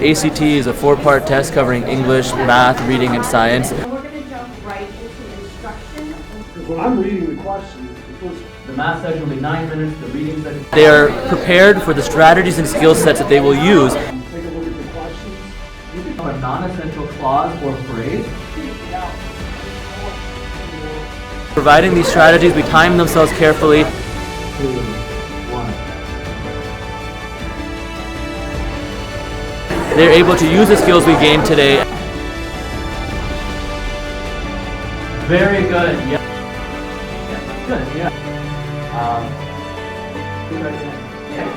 ACT is a 4-part test covering English, math, reading, and science. And we're going to jump right into instruction. Because when I'm reading the questions, The math section will be 9 minutes, the reading section. They are prepared for the strategies and skill sets that they will use. take a look at the questions. A non-essential clause or phrase. Providing these strategies, we time themselves carefully. 2, 1. They're able to use the skills we gained today. Very good. Yeah. Good. Yeah. Yeah.